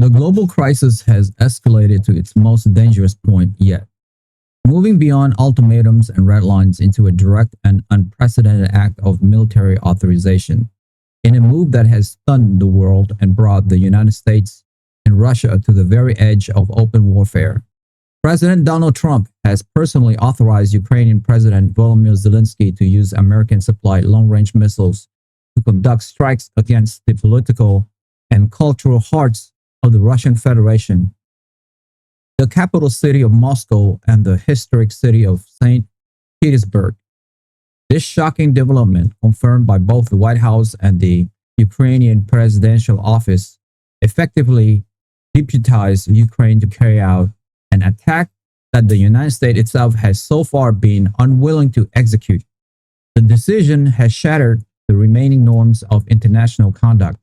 The global crisis has escalated to its most dangerous point yet, moving beyond ultimatums and red lines into a direct and unprecedented act of military authorization, in a move that has stunned the world and brought the United States and Russia to the very edge of open warfare. President Donald Trump has personally authorized Ukrainian President Volodymyr Zelenskyy to use American-supplied long-range missiles to conduct strikes against the political and cultural hearts of the Russian Federation, the capital city of Moscow and the historic city of St. Petersburg. This shocking development, confirmed by both the White House and the Ukrainian presidential office, effectively deputized Ukraine to carry out an attack that the United States itself has so far been unwilling to execute. The decision has shattered the remaining norms of international conduct,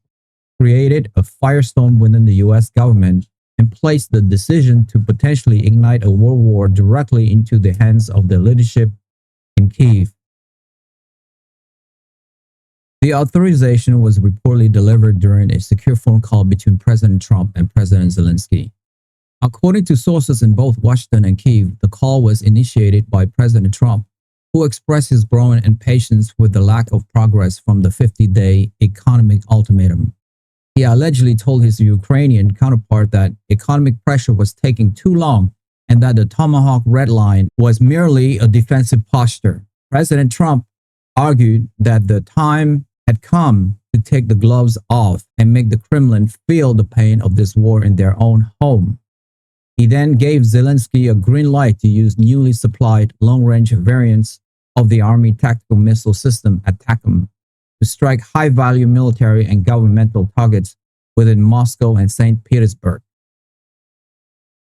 created a firestorm within the US government, and placed the decision to potentially ignite a world war directly into the hands of the leadership in Kyiv. The authorization was reportedly delivered during a secure phone call between President Trump and President Zelenskyy. According to sources in both Washington and Kyiv, the call was initiated by President Trump, who expressed his growing impatience with the lack of progress from the 50-day economic ultimatum. He allegedly told his Ukrainian counterpart that economic pressure was taking too long and that the Tomahawk red line was merely a defensive posture. President Trump argued that the time had come to take the gloves off and make the Kremlin feel the pain of this war in their own home. He then gave Zelenskyy a green light to use newly supplied long-range variants of the Army tactical missile system ATACMS to strike high-value military and governmental targets within Moscow and St. Petersburg.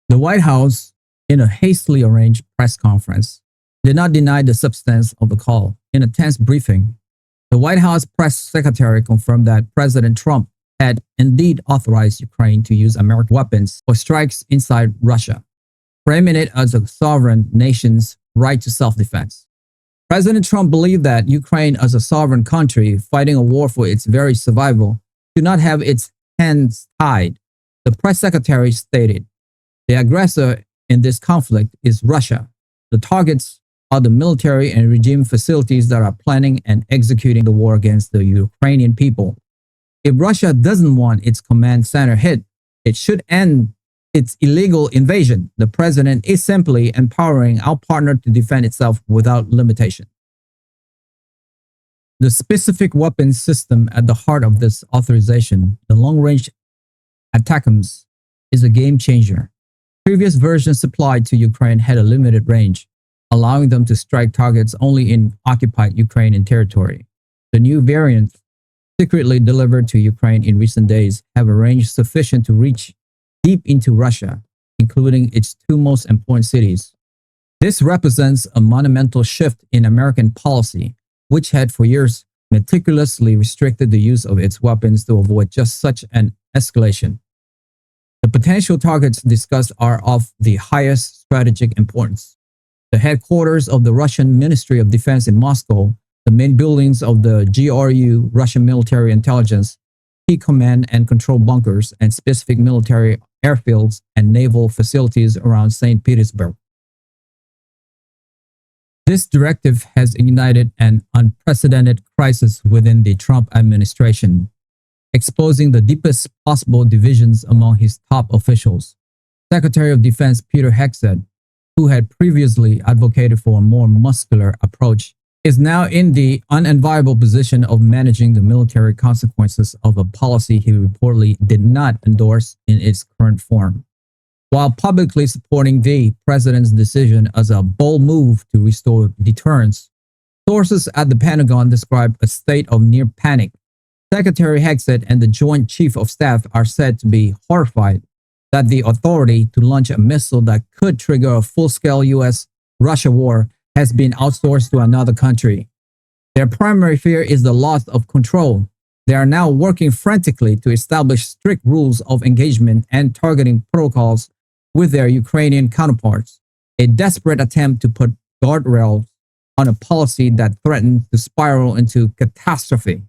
The White House, in a hastily arranged press conference, did not deny the substance of the call. In a tense briefing, the White House press secretary confirmed that President Trump had indeed authorized Ukraine to use American weapons for strikes inside Russia, framing it as a sovereign nation's right to self-defense. President Trump believed that Ukraine, as a sovereign country fighting a war for its very survival, should not have its hands tied. The press secretary stated, "The aggressor in this conflict is Russia. The targets are the military and regime facilities that are planning and executing the war against the Ukrainian people. If Russia doesn't want its command center hit, it should end its illegal invasion. The president is simply empowering our partner to defend itself without limitation." The specific weapons system at the heart of this authorization, the long-range ATACMS, is a game changer. Previous versions supplied to Ukraine had a limited range, allowing them to strike targets only in occupied Ukrainian territory. The new variants, secretly delivered to Ukraine in recent days, have a range sufficient to reach deep into Russia, including its two most important cities. This represents a monumental shift in American policy, which had for years meticulously restricted the use of its weapons to avoid just such an escalation. The potential targets discussed are of the highest strategic importance: the headquarters of the Russian Ministry of Defense in Moscow, the main buildings of the GRU, Russian Military Intelligence, key command and control bunkers, and specific military airfields and naval facilities around St. Petersburg. This directive has ignited an unprecedented crisis within the Trump administration, exposing the deepest possible divisions among his top officials. Secretary of Defense Peter Hegseth, who had previously advocated for a more muscular approach, is now in the unenviable position of managing the military consequences of a policy he reportedly did not endorse in its current form, while publicly supporting the president's decision as a bold move to restore deterrence. Sources at the Pentagon describe a state of near panic. Secretary Hegseth and the Joint Chief of Staff are said to be horrified that the authority to launch a missile that could trigger a full-scale US-Russia war has been outsourced to another country. Their primary fear is the loss of control. They are now working frantically to establish strict rules of engagement and targeting protocols with their Ukrainian counterparts, a desperate attempt to put guardrails on a policy that threatens to spiral into catastrophe.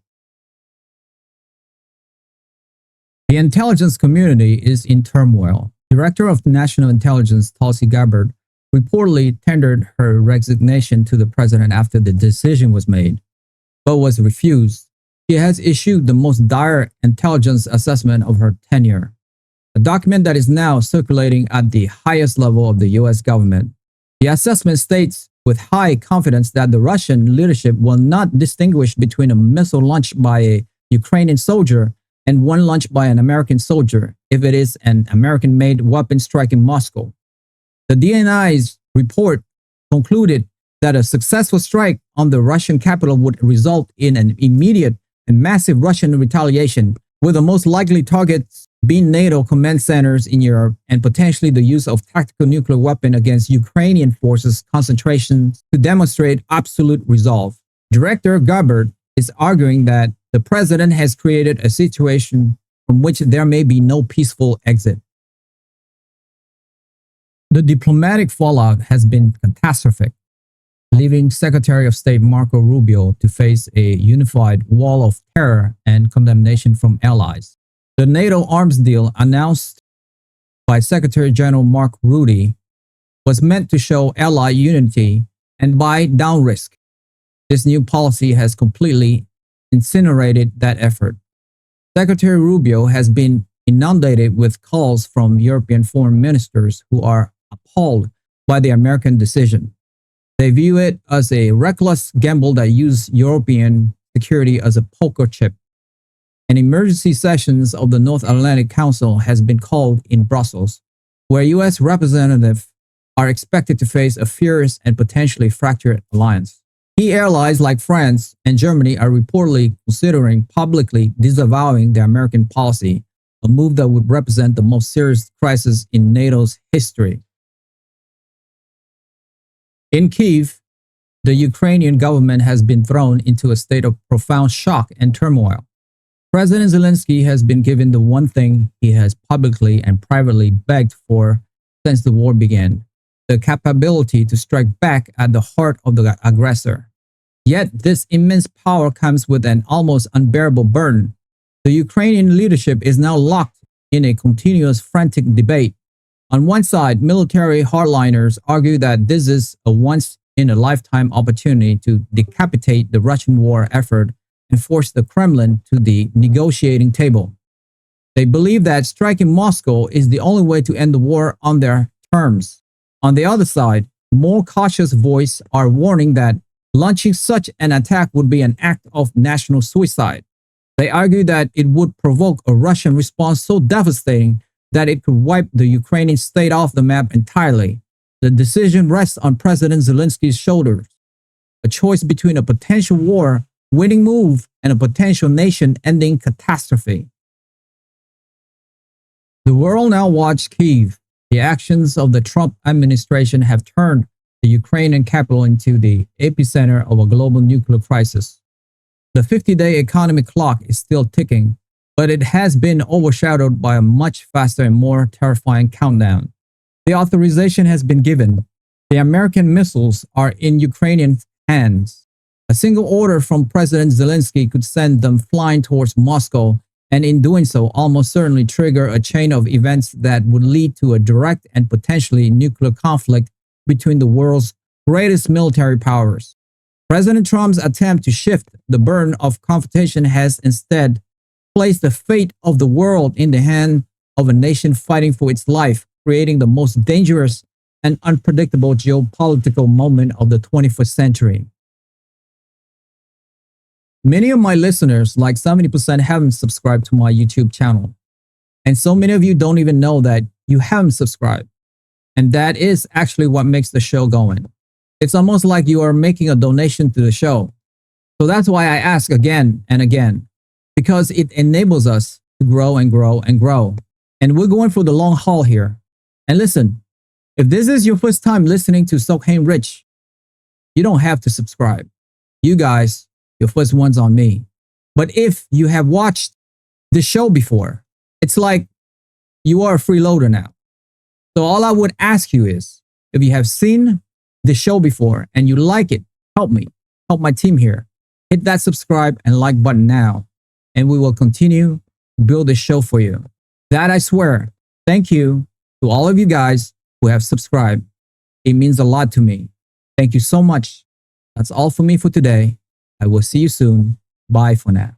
The intelligence community is in turmoil. Director of National Intelligence Tulsi Gabbard reportedly tendered her resignation to the president after the decision was made, but was refused. She has issued the most dire intelligence assessment of her tenure, a document that is now circulating at the highest level of the US government. The assessment states with high confidence that the Russian leadership will not distinguish between a missile launched by a Ukrainian soldier and one launched by an American soldier if it is an American-made weapon striking Moscow. The DNI's report concluded that a successful strike on the Russian capital would result in an immediate and massive Russian retaliation, with the most likely targets being NATO command centers in Europe and potentially the use of tactical nuclear weapon against Ukrainian forces concentrations to demonstrate absolute resolve. Director Gabbard is arguing that the president has created a situation from which there may be no peaceful exit. The diplomatic fallout has been catastrophic, leaving Secretary of State Marco Rubio to face a unified wall of terror and condemnation from allies. The NATO arms deal announced by Secretary General Mark Rutte was meant to show ally unity and buy down risk. This new policy has completely incinerated that effort. Secretary Rubio has been inundated with calls from European foreign ministers who are appalled by the American decision. They view it as a reckless gamble that used European security as a poker chip. An emergency sessions of the North Atlantic Council has been called in Brussels, where US representatives are expected to face a fierce and potentially fractured alliance. Key allies like France and Germany are reportedly considering publicly disavowing the American policy, a move that would represent the most serious crisis in NATO's history. In Kyiv, the Ukrainian government has been thrown into a state of profound shock and turmoil. President Zelenskyy has been given the one thing he has publicly and privately begged for since the war began: the capability to strike back at the heart of the aggressor. Yet this immense power comes with an almost unbearable burden. The Ukrainian leadership is now locked in a continuous frantic debate. On one side, military hardliners argue that this is a once-in-a-lifetime opportunity to decapitate the Russian war effort and force the Kremlin to the negotiating table. They believe that striking Moscow is the only way to end the war on their terms. On the other side, more cautious voices are warning that launching such an attack would be an act of national suicide. They argue that it would provoke a Russian response so devastating that it could wipe the Ukrainian state off the map entirely. The decision rests on President Zelenskyy's shoulders, a choice between a potential war-winning move and a potential nation-ending catastrophe. The world now watches Kyiv. The actions of the Trump administration have turned the Ukrainian capital into the epicenter of a global nuclear crisis. The 50-day economy clock is still ticking, but it has been overshadowed by a much faster and more terrifying countdown. The authorization has been given. The American missiles are in Ukrainian hands. A single order from President Zelenskyy could send them flying towards Moscow, and in doing so, almost certainly trigger a chain of events that would lead to a direct and potentially nuclear conflict between the world's greatest military powers. President Trump's attempt to shift the burden of confrontation has instead placed the fate of the world in the hand of a nation fighting for its life, creating the most dangerous and unpredictable geopolitical moment of the 21st century. Many of my listeners, like 70%, haven't subscribed to my YouTube channel. And so many of you don't even know that you haven't subscribed. And that is actually what makes the show going. It's almost like you are making a donation to the show. So that's why I ask again and again, because it enables us to grow and grow and grow. And we're going for the long haul here. And listen, if this is your first time listening to Sokhain Rich, you don't have to subscribe. You guys, your first one's on me. But if you have watched the show before, it's like you are a freeloader now. So all I would ask you is, if you have seen the show before and you like it, help me, help my team here. Hit that subscribe and like button now, and we will continue build this show for you. That I swear. Thank you to all of you guys who have subscribed. It means a lot to me. Thank you so much. That's all for me for today. I will see you soon. Bye for now.